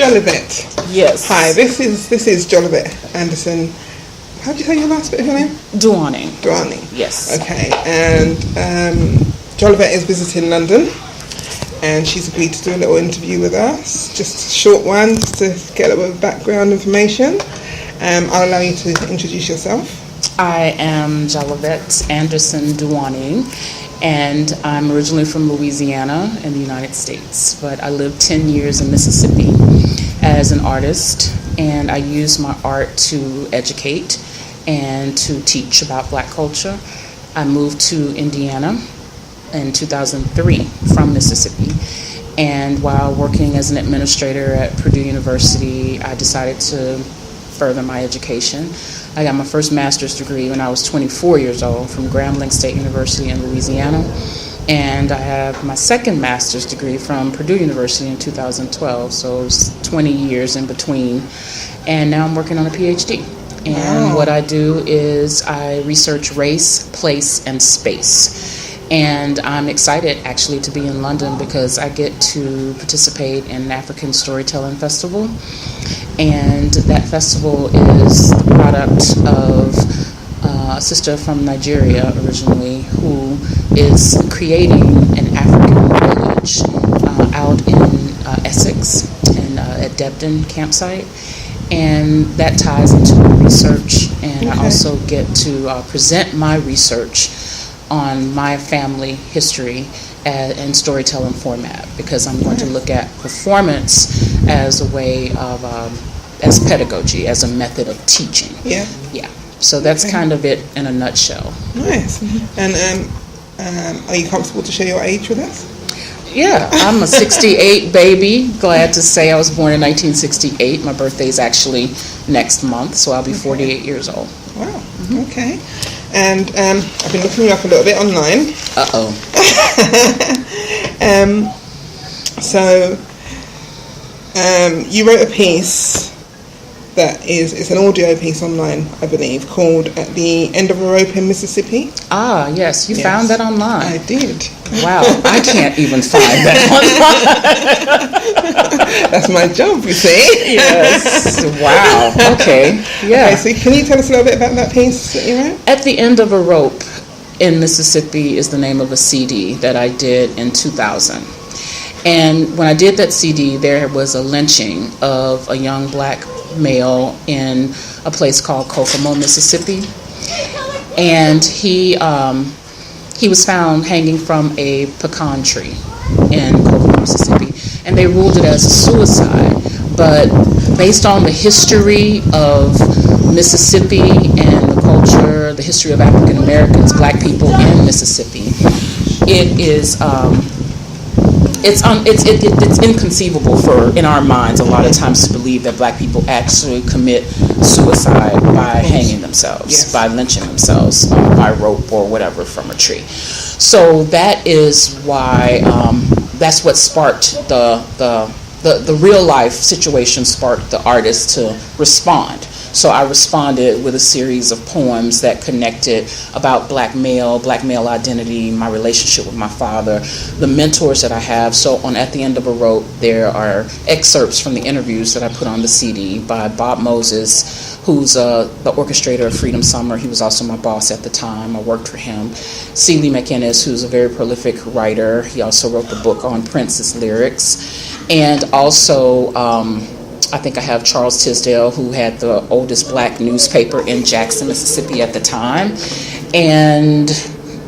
Jolivette. Yes. Hi, this is Jolivette Anderson. How do you say your last bit of your name? Douoning. Douoning. Yes. Okay, and Jolivette is visiting London, and she's agreed to do a little interview with us, just a short one, just to get a little bit of background information. I'll allow you to introduce yourself. I am Jolivette Anderson Douoning, and I'm originally from Louisiana in the United States, but I lived 10 years in Mississippi as an artist, and I use my art to educate and to teach about Black culture. I moved to Indiana in 2003 from Mississippi, and while working as an administrator at Purdue University, I decided to further my education. I got my first master's degree when I was 24 years old from Grambling State University in Louisiana, and I have my second master's degree from Purdue University in 2012, so it was 20 years in between, and now I'm working on a PhD. And what I do is I research race, place, and space. And I'm excited actually to be in London because I get to participate in an African Storytelling Festival. And that festival is the product of a sister from Nigeria originally who is creating an African village out in Essex and at Debden campsite. And that ties into my research. And I also get to present my research on my family history in storytelling format, because I'm going to look at performance as a way of, as pedagogy, as a method of teaching. Yeah. So that's kind of it in a nutshell. Nice. And are you comfortable to share your age with us? Yeah, I'm a 68 baby. Glad to say I was born in 1968. My birthday is actually next month, so I'll be 48 years old. Wow. Okay. And I've been looking you up a little bit online. So you wrote a piece that it's an audio piece online, I believe, called At the End of a Rope in Mississippi. Ah, yes. You found that online. I did. Wow. I can't even find that online. That's my job, you see. Yes. Wow. Okay. Yeah. Okay, so can you tell us a little bit about that piece that you wrote? At the End of a Rope in Mississippi is the name of a CD that I did in 2000. And when I did that CD, there was a lynching of a young Black male in a place called Kokomo, Mississippi, and he was found hanging from a pecan tree in Kokomo, Mississippi, and they ruled it as a suicide. But based on the history of Mississippi and the culture, the history of African Americans, Black people in Mississippi, it is it's inconceivable in our minds a lot of times to believe that Black people actually commit suicide by hanging themselves, by lynching themselves by rope or whatever from a tree. So that is why that's what sparked the real life situation, sparked the artist to respond. So I responded with a series of poems that connected about black male identity, my relationship with my father, the mentors that I have. So on At the End of a Rope, there are excerpts from the interviews that I put on the CD by Bob Moses, who's the orchestrator of Freedom Summer. He was also my boss at the time. I worked for him. Celie McInnes, who's a very prolific writer. He also wrote the book on Prince's lyrics. And also, I think I have Charles Tisdale, who had the oldest Black newspaper in Jackson, Mississippi at the time. And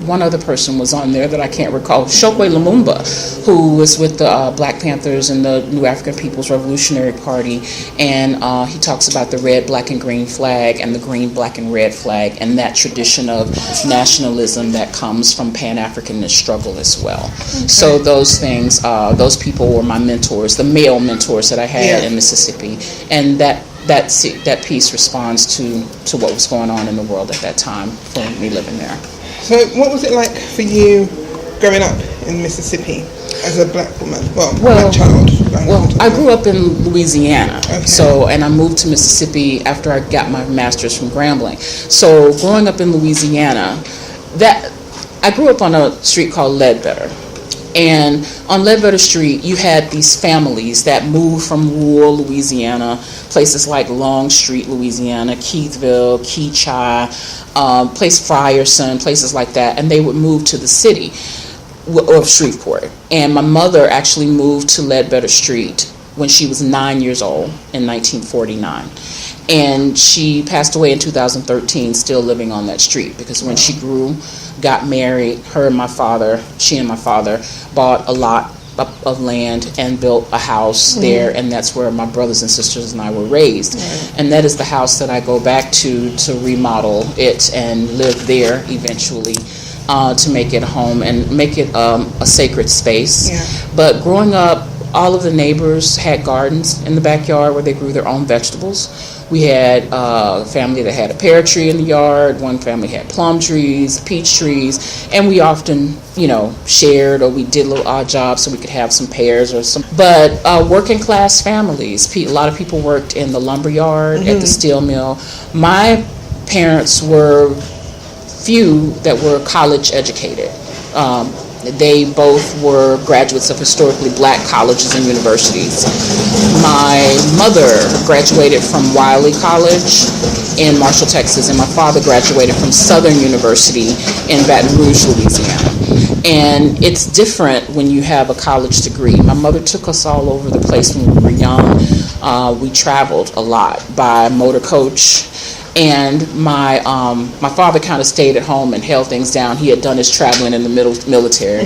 one other person was on there that I can't recall, Chokwe Lumumba, who was with the Black Panthers and the New African People's Revolutionary Party. And he talks about the red, black, and green flag and the green, black, and red flag and that tradition of nationalism that comes from Pan-Africanist struggle as well. Okay. So those things, those people were my mentors, the male mentors that I had in Mississippi. And that piece responds to what was going on in the world at that time for me living there. So what was it like for you growing up in Mississippi as a Black woman? Black child? I grew up in Louisiana, and I moved to Mississippi after I got my master's from Grambling. So growing up in Louisiana, I grew up on a street called Ledbetter. And on Ledbetter Street, you had these families that moved from rural Louisiana, places like Longstreet, Louisiana, Keithville, Keachai, place Frierson, places like that, and they would move to the city of Shreveport. And my mother actually moved to Ledbetter Street when she was 9 years old in 1949. And she passed away in 2013, still living on that street, because when she grew, got married, she and my father bought a lot of land and built a house there, and that's where my brothers and sisters and I were raised. And that is the house that I go back to remodel it and live there eventually, to make it a home and make it a sacred space. But growing up, all of the neighbors had gardens in the backyard where they grew their own vegetables. We had a family that had a pear tree in the yard. One family had plum trees, peach trees, and we often, shared, or we did little odd jobs so we could have some pears or some. But working class families, a lot of people worked in the lumber yard, at the steel mill. My parents were few that were college educated. They both were graduates of historically black colleges and universities. My mother graduated from Wiley College in Marshall, Texas, and my father graduated from Southern University in Baton Rouge, Louisiana. And it's different when you have a college degree. My mother took us all over the place when we were young. We traveled a lot by motor coach. And my father kind of stayed at home and held things down. He had done his traveling in the military.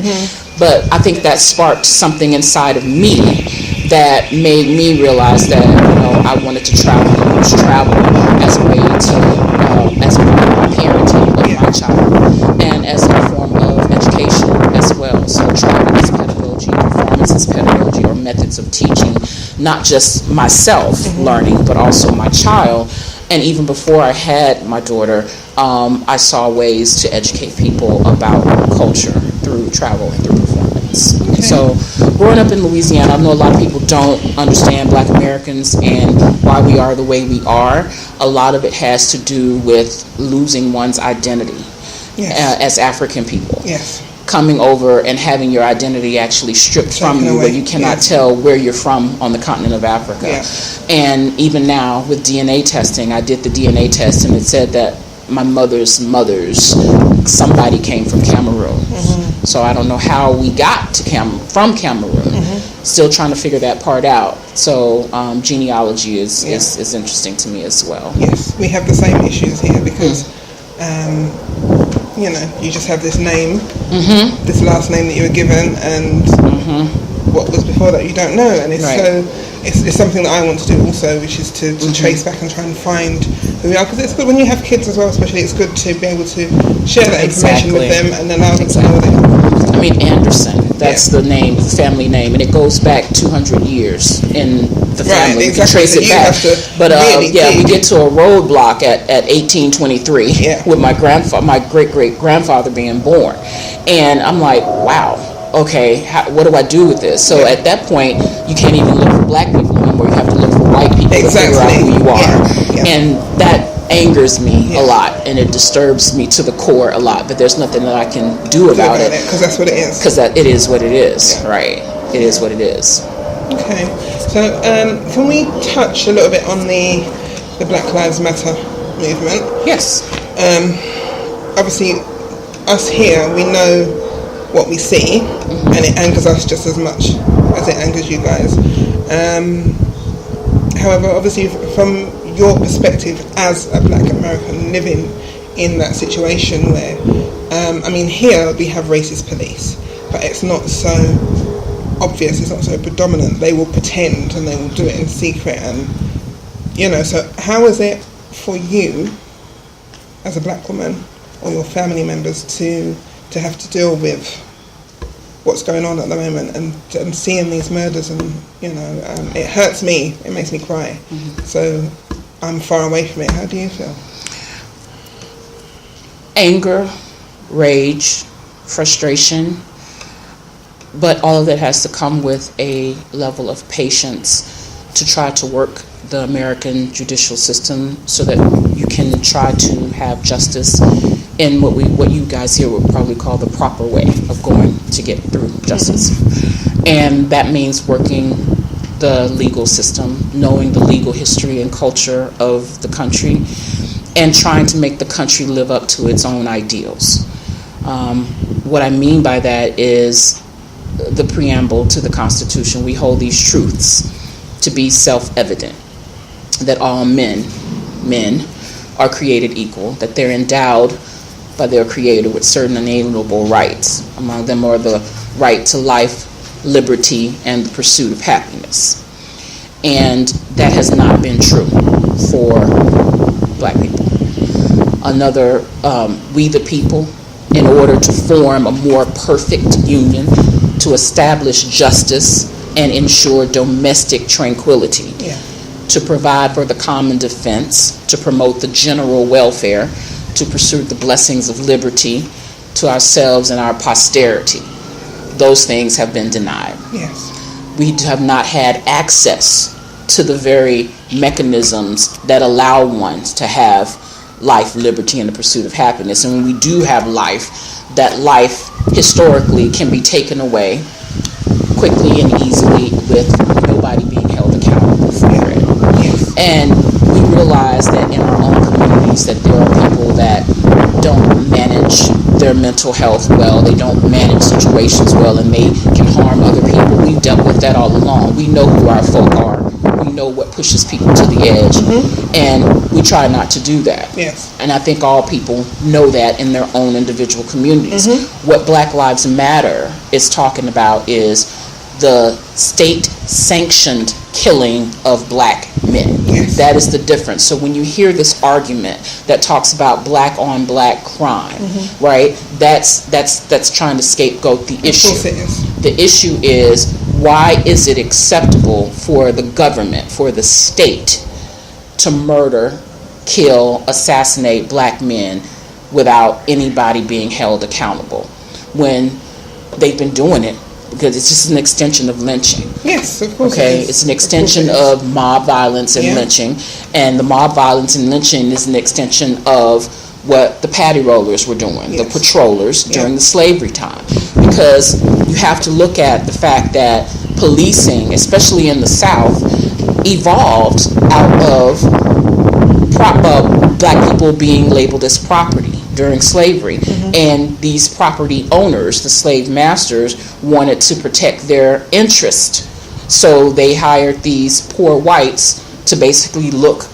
But I think that sparked something inside of me that made me realize that I wanted to travel and use travel as a way to as a part of my parenting of my child, and as a form of education as well. So travel is pedagogy, performance is pedagogy, or methods of teaching, not just myself learning, but also my child. And even before I had my daughter, I saw ways to educate people about culture through travel and through performance. So growing up in Louisiana, I know a lot of people don't understand Black Americans and why we are the way we are. A lot of it has to do with losing one's identity as African people. Coming over and having your identity actually stripped from you, where you cannot tell where you're from on the continent of Africa. And even now with DNA testing, I did the DNA test and it said that my mother's somebody came from Cameroon. So I don't know how we got to from Cameroon. Still trying to figure that part out. So genealogy is interesting to me as well. Yes, we have the same issues here because you just have this name, this last name that you were given, and what was before that you don't know. And it's something that I want to do also, which is to trace back and try and find who we are. Because it's good when you have kids as well, especially, it's good to be able to share that information with them and allow them to know that. I mean, Anderson, that's the name, the family name, and it goes back 200 years in the family. You can trace it back. But we get to a roadblock at 1823 with my great-great-grandfather being born. And I'm like, wow, okay, what do I do with this? So at that point, you can't even look for Black people anymore. You have to look for white people to figure out who you are. And that angers me a lot, and it disturbs me to the core a lot, but there's nothing that I can do about it. Because that's what it is. Because it is what it is, right? It is what it is. Okay, so can we touch a little bit on the Black Lives Matter movement? Yes. Obviously, us here, we know what we see, and it angers us just as much as it angers you guys. However, obviously, from your perspective as a Black American living in that situation where, here we have racist police, but it's not so obvious, it's not so predominant. They will pretend and they will do it in secret, and so how is it for you as a Black woman or your family members to have to deal with what's going on at the moment and seeing these murders, and it hurts me, it makes me cry. So I'm far away from it. How do you feel? Anger, rage, frustration, but all of that has to come with a level of patience to try to work the American judicial system so that you can try to have justice in what you guys here would probably call the proper way of going to get through justice. And that means working the legal system, knowing the legal history and culture of the country, and trying to make the country live up to its own ideals. What I mean by that is the preamble to the Constitution. We hold these truths to be self-evident, that all men are created equal, that they're endowed by their Creator with certain inalienable rights. Among them are the right to life, liberty, and the pursuit of happiness. And that has not been true for Black people. We the people, in order to form a more perfect union, to establish justice and ensure domestic tranquility, to provide for the common defense, to promote the general welfare, to pursue the blessings of liberty to ourselves and our posterity. Those things have been denied. Yes. We have not had access to the very mechanisms that allow one to have life, liberty, and the pursuit of happiness. And when we do have life, that life historically can be taken away quickly and easily with nobody being held accountable for it. Yes. And we realize that in our own communities that there are people that don't manage their mental health well, they don't manage situations well, and they can harm other people. We've dealt with that all along. We know who our folk are. We know what pushes people to the edge, and we try not to do that. Yes. And I think all people know that in their own individual communities. What Black Lives Matter is talking about is the state-sanctioned killing of Black men. Yes. That is the difference. So when you hear this argument that talks about Black-on-Black crime, right? That's trying to scapegoat the issue. Of course it is. The issue is, why is it acceptable for the government, for the state, to murder, kill, assassinate Black men without anybody being held accountable, when they've been doing it? Because it's just an extension of lynching. Yes, of course. Okay, it's an extension of mob violence and lynching, and the mob violence and lynching is an extension of what the patty rollers were doing, the patrollers during the slavery time. Because you have to look at the fact that policing, especially in the South, evolved out of Black people being labeled as property during slavery. And these property owners, the slave masters, wanted to protect their interest. So they hired these poor whites to basically look,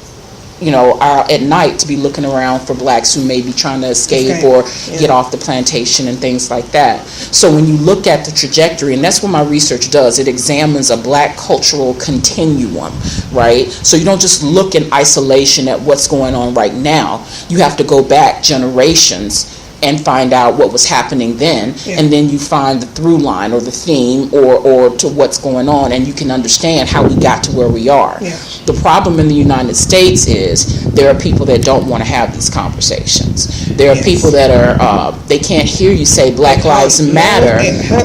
at night, to be looking around for Blacks who may be trying to escape or get off the plantation and things like that. So when you look at the trajectory, and that's what my research does, it examines a Black cultural continuum, right? So you don't just look in isolation at what's going on right now. You have to go back generations and find out what was happening then, and then you find the through line or the theme or to what's going on, and you can understand how we got to where we are. The problem in the United States is there are people that don't want to have these conversations. There are people that are, they can't hear you say Black Lives Matter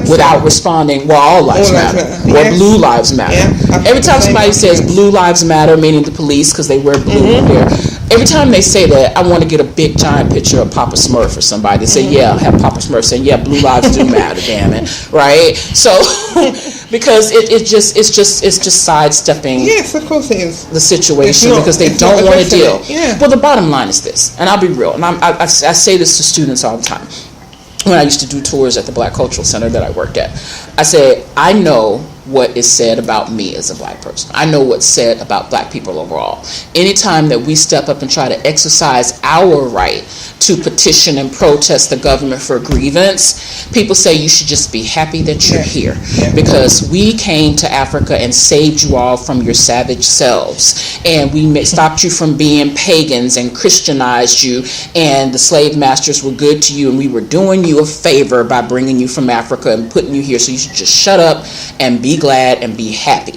without responding, well, all lives matter, or blue lives matter. Every time somebody says blue lives matter, meaning the police because they wear blue here, every time they say that, I want to get a big giant picture of Papa Smurf or somebody to say, have Papa Smurf saying, blue lives do matter, damn it, right? So, because it's just sidestepping. Yes, of course it is. The situation because they don't want to deal. Well, the bottom line is this, and I'll be real, and I say this to students all the time. When I used to do tours at the Black Cultural Center that I worked at, I say, I know what is said about me as a Black person. I know what's said about Black people overall. Anytime that we step up and try to exercise our right to petition and protest the government for grievance, people say you should just be happy that you're here because we came to Africa and saved you all from your savage selves, and we stopped you from being pagans and Christianized you, and the slave masters were good to you, and we were doing you a favor by bringing you from Africa and putting you here, so you should just shut up and be be glad and be happy.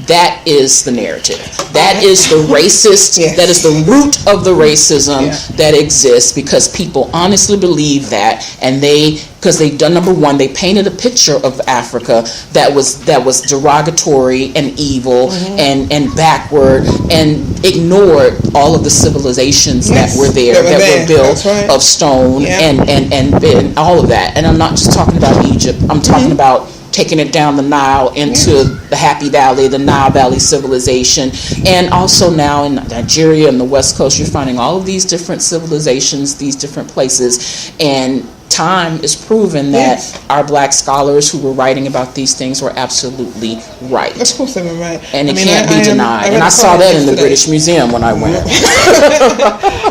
That is the narrative. That is the racist, yes. That is the root of the racism Yeah. that exists, because people honestly believe that, and because they've done, number one, they painted a picture of Africa that was derogatory and evil and backward, and ignored all of the civilizations Yes, that were there, that were built That's right. of stone and all of that. And I'm not just talking about Egypt. I'm talking about taking it down the Nile into the Happy Valley, the Nile Valley civilization. And also now in Nigeria and the West Coast, you're finding all of these different civilizations, these different places. And time is proven that our black scholars who were writing about these things were absolutely right. Of course they were right. And it can't be denied. And I saw that in the British Museum when I went.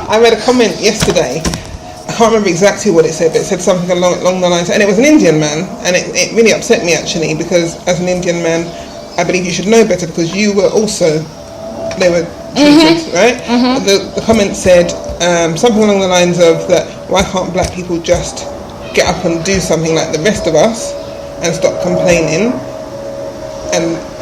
I read a comment yesterday. I can't remember exactly what it said, but it said something along the lines, and it was an Indian man, and it really upset me actually, because as an Indian man, I believe you should know better, because you were also, they were treated, right? The comment said something along the lines of that, why can't black people just get up and do something like the rest of us and stop complaining?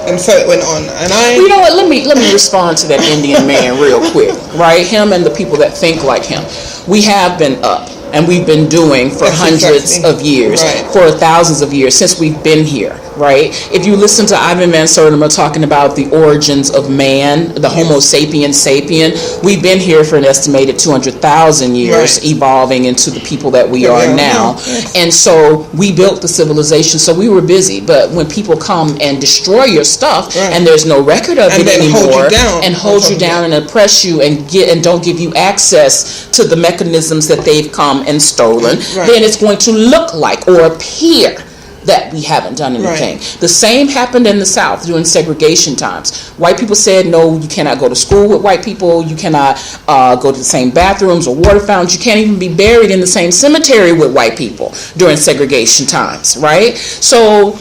And so it went on, and you know what? Let me respond to that Indian man real quick, right? Him and the people that think like him. We have been up, and we've been doing for hundreds of years, for thousands of years since we've been here, right? If you listen to Ivan Van Sertima talking about the origins of man, the Homo sapiens sapien, we've been here for an estimated 200,000 years, evolving into the people that we are now. And so we built the civilization, so we were busy. But when people come and destroy your stuff, and there's no record of it anymore, hold you down and oppress you and don't give you access to the mechanisms that they've come and stolen, then it's going to look like or appear that we haven't done anything. The same happened in the South during segregation times. White people said, no, you cannot go to school with white people, you cannot go to the same bathrooms or water fountains, you can't even be buried in the same cemetery with white people during segregation times, right? So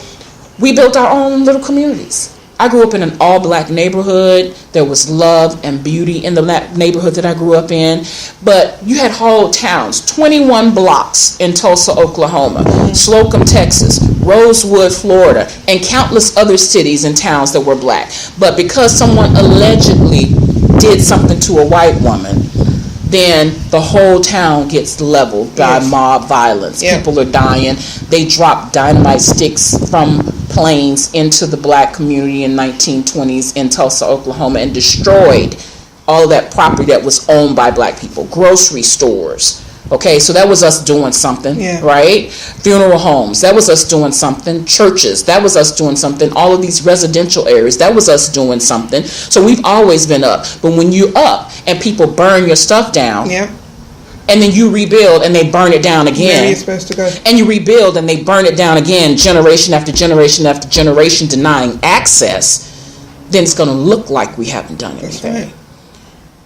we built our own little communities. I grew up in an all-black neighborhood. There was love and beauty in the neighborhood that I grew up in. But you had whole towns, 21 blocks in Tulsa, Oklahoma, Slocum, Texas, Rosewood, Florida, and countless other cities and towns that were black. But because someone allegedly did something to a white woman, then the whole town gets leveled by mob violence. People are dying. They drop dynamite sticks from planes into the black community in 1920s in Tulsa, Oklahoma, and destroyed all of that property that was owned by black people. Grocery stores. Okay, so that was us doing something, right? Funeral homes, that was us doing something. Churches, that was us doing something. All of these residential areas, that was us doing something. So we've always been up. But when you're up and people burn your stuff down, and then you rebuild and they burn it down again, where are you supposed to go? And you rebuild and they burn it down again, generation after generation after generation, denying access, then it's going to look like we haven't done anything. That's right.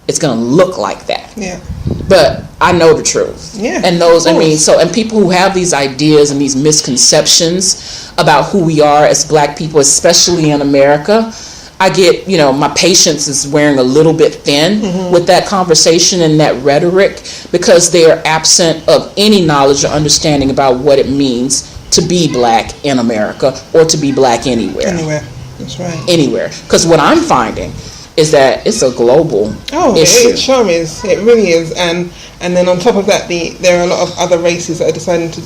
It's going to look like that. Yeah. But I know the truth. Yeah. And those, I mean, so, and people who have these ideas and these misconceptions about who we are as black people, especially in America, I get, you know, my patience is wearing a little bit thin with that conversation and that rhetoric, because they are absent of any knowledge or understanding about what it means to be black in America or to be black anywhere. Anywhere. That's right. Anywhere. Because what I'm finding is that it's a global issue. It sure is. It really is. And then on top of that, there are a lot of other races that are deciding to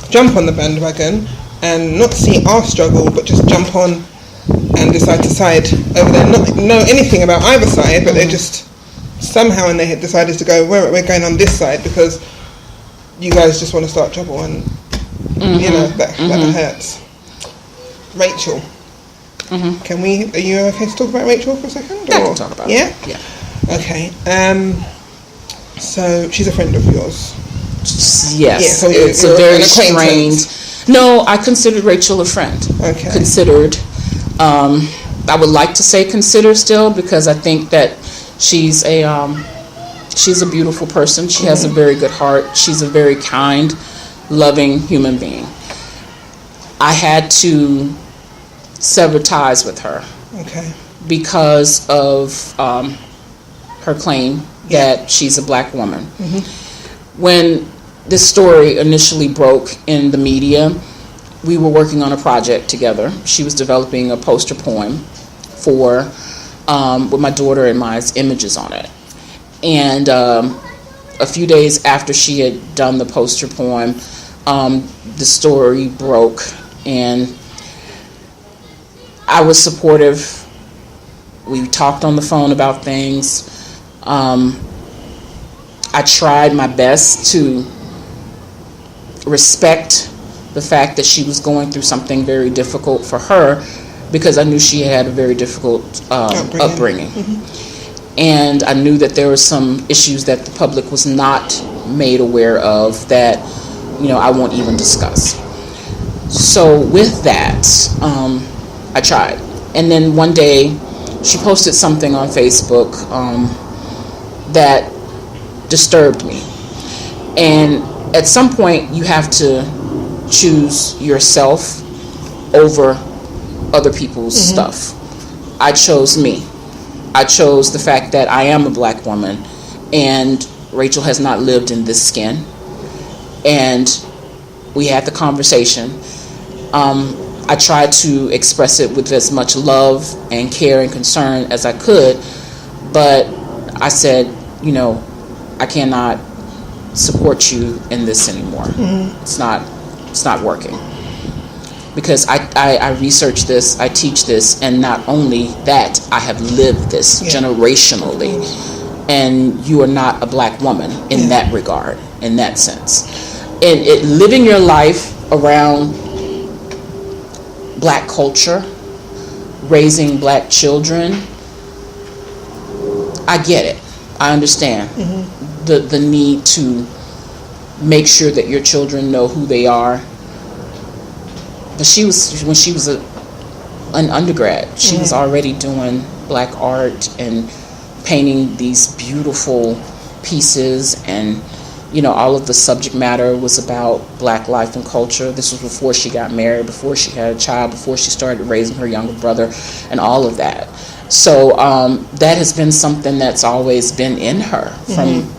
jump on the bandwagon and not see our struggle, but just jump on and decide to side over there. Not know anything about either side, but they just somehow in their head decided to go, we're going on this side because you guys just want to start trouble, and you know that hurts. Rachel. Are you okay to talk about Rachel for a second? I can talk about it. Yeah? Okay. So she's a friend of yours. Yes. Yeah, so it's a very strange. No, I considered Rachel a friend. Okay. Considered. I would like to say consider still, because I think that she's a beautiful person. She has a very good heart. She's a very kind, loving human being. I had to sever ties with her because of her claim that she's a black woman. When this story initially broke in the media, we were working on a project together. She was developing a poster poem for with my daughter and my images on it. And a few days after she had done the poster poem, the story broke, and I was supportive. We talked on the phone about things. I tried my best to respect the fact that she was going through something very difficult for her, because I knew she had a very difficult upbringing. And I knew that there were some issues that the public was not made aware of that, I won't even discuss. So with that, I tried. And then one day, she posted something on Facebook that disturbed me. And at some point, you have to choose yourself over other people's stuff. I chose me. I chose the fact that I am a black woman, and Rachel has not lived in this skin. And we had the conversation. I tried to express it with as much love and care and concern as I could, but I said, I cannot support you in this anymore. It's not working. Because I research this, I teach this, and not only that, I have lived this generationally. And you are not a black woman in that regard, in that sense. And living your life around black culture, raising black children, I get it. I understand the need to make sure that your children know who they are. But when she was an undergrad, she was already doing black art and painting these beautiful pieces, and all of the subject matter was about black life and culture. This was before she got married, before she had a child, before she started raising her younger brother, and all of that. So that has been something that's always been in her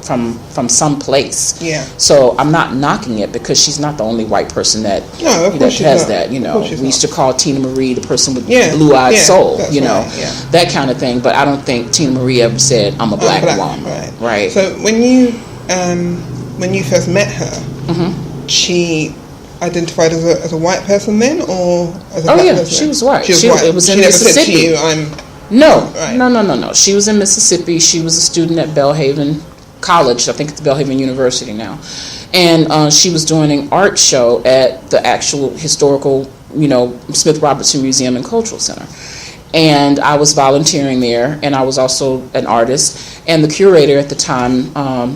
from some place. Yeah. So I'm not knocking it, because she's not the only white person that has that. We used to call Tina Marie the person with blue-eyed soul. That kind of thing. But I don't think Tina Marie ever said, "I'm a black woman." Right. So when you first met her, she identified as a white person then, or as a black person? She was white. She was white. It was in never Mississippi. Said to you, I'm No. She was in Mississippi. She was a student at Belhaven College. I think it's Belhaven University now. And she was doing an art show at the actual historical, Smith Robertson Museum and Cultural Center. And I was volunteering there, and I was also an artist. And the curator at the time,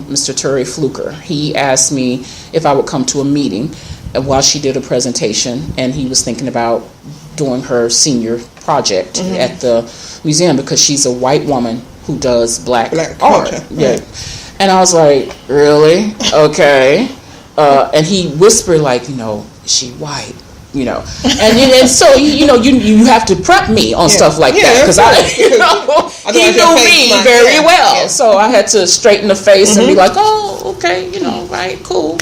Mr. Terry Fluker, he asked me if I would come to a meeting while she did a presentation, and he was thinking about doing her senior project at the museum, because she's a white woman who does black art. Yeah. And I was like, really? Okay. And he whispered, like, is she white? And so you have to prep me on stuff like that, because he knew me very well. So I had to straighten the face and be like, oh, okay, right, cool.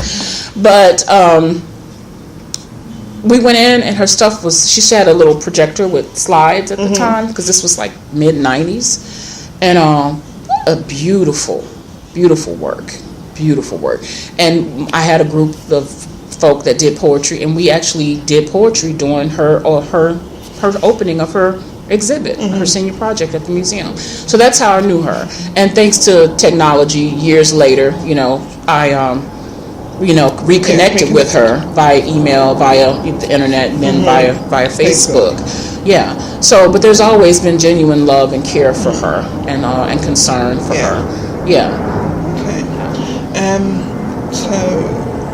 But we went in, and her stuff was, she had a little projector with slides at the time, because this was like mid-90s, and a beautiful work. And I had a group of folk that did poetry, and we actually did poetry during her opening of her exhibit, her senior project at the museum. So that's how I knew her. And thanks to technology, years later, I reconnected with her via email, via the internet, and then via Facebook. Yeah. So, but there's always been genuine love and care for her, and concern for her. Yeah. Okay. So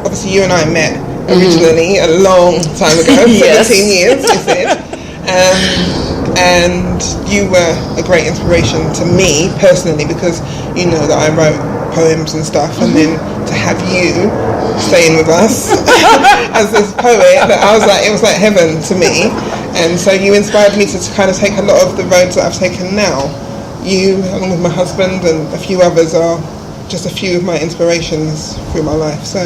obviously you and I met originally a long time ago, 17 years, you said. And you were a great inspiration to me personally, because that I wrote poems and stuff, and then to have you staying with us as this poet, it was like heaven to me. And so you inspired me to kind of take a lot of the roads that I've taken now. You, along with my husband and a few others, are just a few of my inspirations through my life. So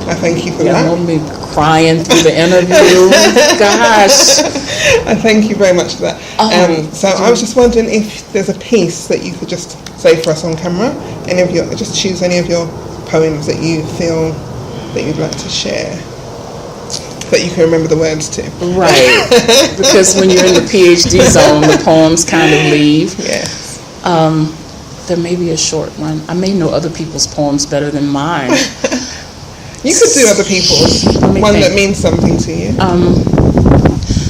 I thank you for You that. know me crying through the interview. Gosh. I thank you very much for that. So I was just wondering if there's a piece that you could just say for us on camera. Just choose any of your poems that you feel that you'd like to share, that you can remember the words to. Right. Because when you're in the PhD zone, the poems kind of leave. Yes. There may be a short one. I may know other people's poems better than mine. You could do other people's. One that means something to you.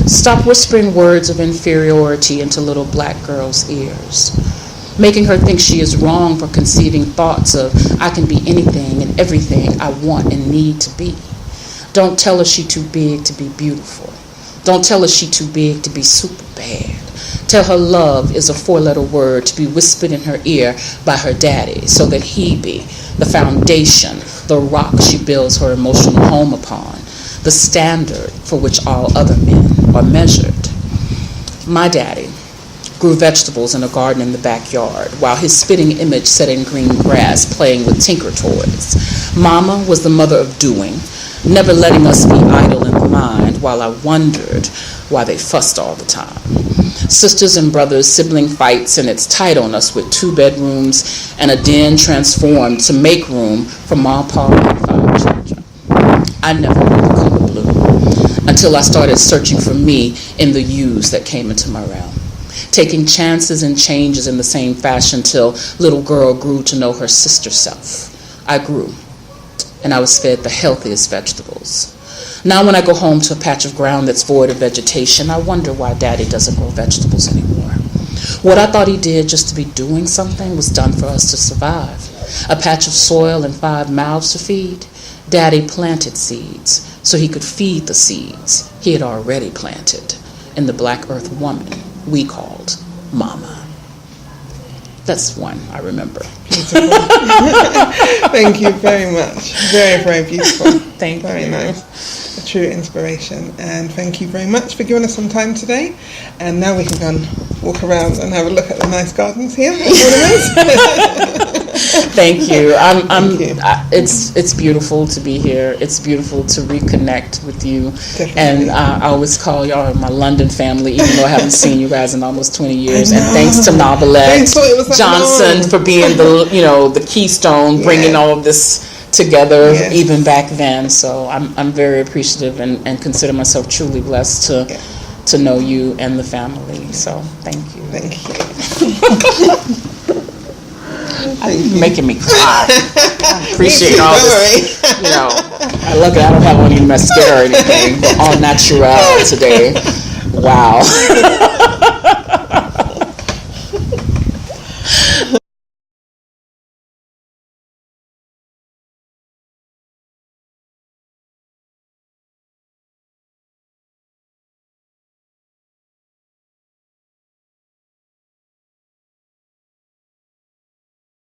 Stop whispering words of inferiority into little black girls' ears, making her think she is wrong for conceiving thoughts of, I can be anything and everything I want and need to be. Don't tell her she too big to be beautiful. Don't tell her she too big to be super bad. Tell her love is a 4-letter word to be whispered in her ear by her daddy, so that he be the foundation, the rock she builds her emotional home upon, the standard for which all other men are measured. My daddy grew vegetables in a garden in the backyard, while his spitting image sat in green grass playing with tinker toys. Mama was the mother of doing, never letting us be idle in the mind, while I wondered why they fussed all the time. Sisters and brothers, sibling fights, and it's tight on us with 2 bedrooms and a den transformed to make room for Ma, Pa, and 5 children. I never knew the color blue until I started searching for me in the hues that came into my realm, taking chances and changes in the same fashion till little girl grew to know her sister self. I grew, and I was fed the healthiest vegetables. Now when I go home to a patch of ground that's void of vegetation, I wonder why Daddy doesn't grow vegetables anymore. What I thought he did just to be doing something was done for us to survive. A patch of soil and 5 mouths to feed. Daddy planted seeds so he could feed the seeds he had already planted in the black earth woman we called Mama. That's one I remember. Beautiful. Thank you very much. Very, very beautiful. Thank very you. Nice. A true inspiration. And thank you very much for giving us some time today. And now we can go and walk around and have a look at the nice gardens here. Thank you. Thank you. It's beautiful to be here. It's beautiful to reconnect with you. Definitely. And I always call y'all my London family, even though I haven't seen you guys in almost 20 years. And thanks to Novelette Johnson for being the keystone, bringing all of this together, even back then. So I'm very appreciative and consider myself truly blessed to know you and the family. So thank you. Thank you. You're making me cry. I appreciate all this. I look at I don't have any mascara or anything, but all natural today. Wow.